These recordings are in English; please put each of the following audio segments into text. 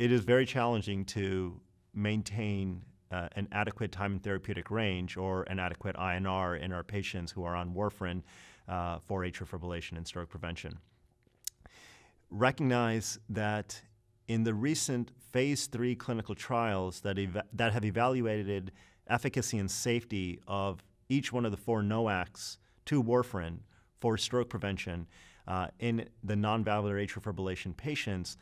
it is very challenging to maintain an adequate time in therapeutic range or an adequate INR in our patients who are on warfarin for atrial fibrillation and stroke prevention. Recognize that in the recent phase 3 clinical trials that have evaluated efficacy and safety of each one of the 4 NOACs to warfarin for stroke prevention in the nonvalvular atrial fibrillation patients,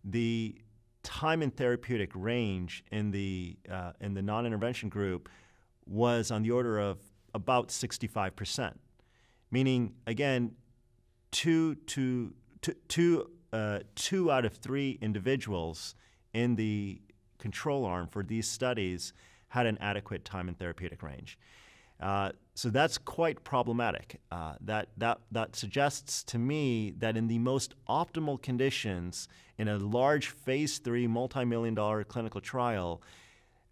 the time in therapeutic range in the non-intervention group was on the order of about 65%, meaning, again, two out of 3 individuals in the control arm for these studies had an adequate time in therapeutic range. So that's quite problematic. That suggests to me that in the most optimal conditions in a large phase 3 multi-million-dollar clinical trial,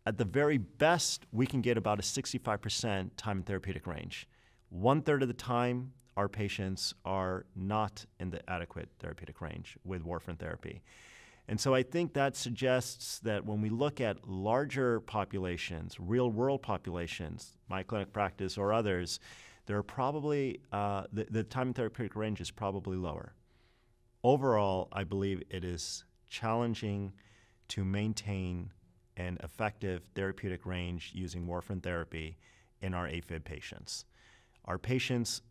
at the very best, we can get about a 65% time in therapeutic range. 1/3 of the time, our patients are not in the adequate therapeutic range with warfarin therapy. And so I think that suggests that when we look at larger populations, real-world populations, my clinic practice or others, there are probably, the time in therapeutic range is probably lower. Overall, I believe it is challenging to maintain an effective therapeutic range using warfarin therapy in our AFib patients. Our patients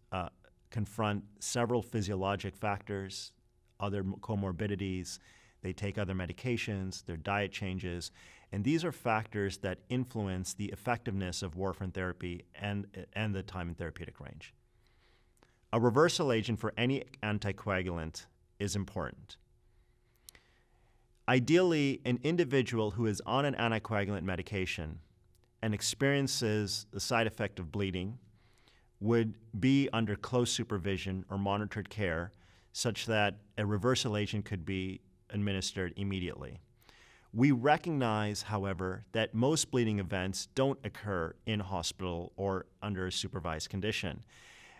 confront several physiologic factors, other comorbidities. They take other medications, their diet changes, and these are factors that influence the effectiveness of warfarin therapy and the time in therapeutic range. A reversal agent for any anticoagulant is important. Ideally, an individual who is on an anticoagulant medication and experiences the side effect of bleeding would be under close supervision or monitored care such that a reversal agent could be administered immediately. We recognize, however, that most bleeding events don't occur in hospital or under a supervised condition.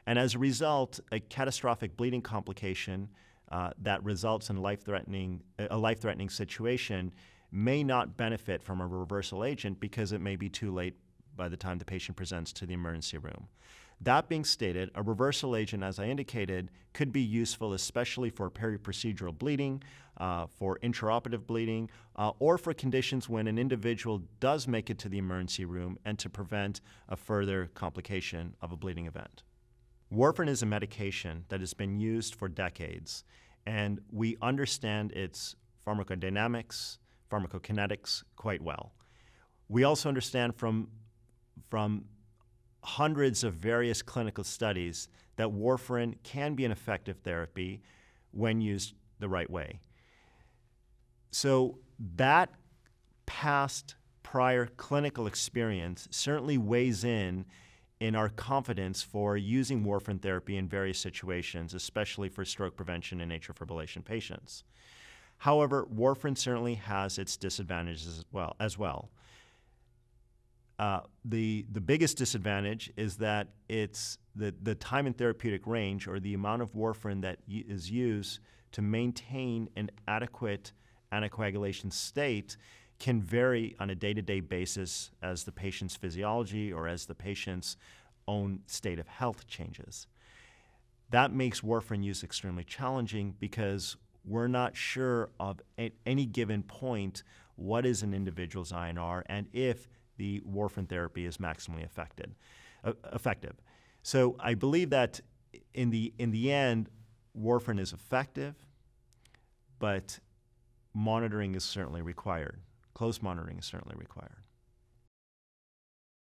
And as a result, a catastrophic bleeding complication that results in a life-threatening situation may not benefit from a reversal agent because it may be too late by the time the patient presents to the emergency room. That being stated, a reversal agent, as I indicated, could be useful especially for periprocedural bleeding, for intraoperative bleeding, or for conditions when an individual does make it to the emergency room and to prevent a further complication of a bleeding event. Warfarin is a medication that has been used for decades, and we understand its pharmacodynamics, pharmacokinetics quite well. We also understand from hundreds of various clinical studies that warfarin can be an effective therapy when used the right way. So that past prior clinical experience certainly weighs in our confidence for using warfarin therapy in various situations, especially for stroke prevention in atrial fibrillation patients. However, warfarin certainly has its disadvantages as well. The biggest disadvantage is that it's the time in therapeutic range, or the amount of warfarin that is used to maintain an adequate anticoagulation state, can vary on a day-to-day basis as the patient's physiology or as the patient's own state of health changes. That makes warfarin use extremely challenging because we're not sure of at any given point what is an individual's INR and if the warfarin therapy is maximally effective. So I believe that in the end, warfarin is effective, but monitoring is certainly required. Close monitoring is certainly required.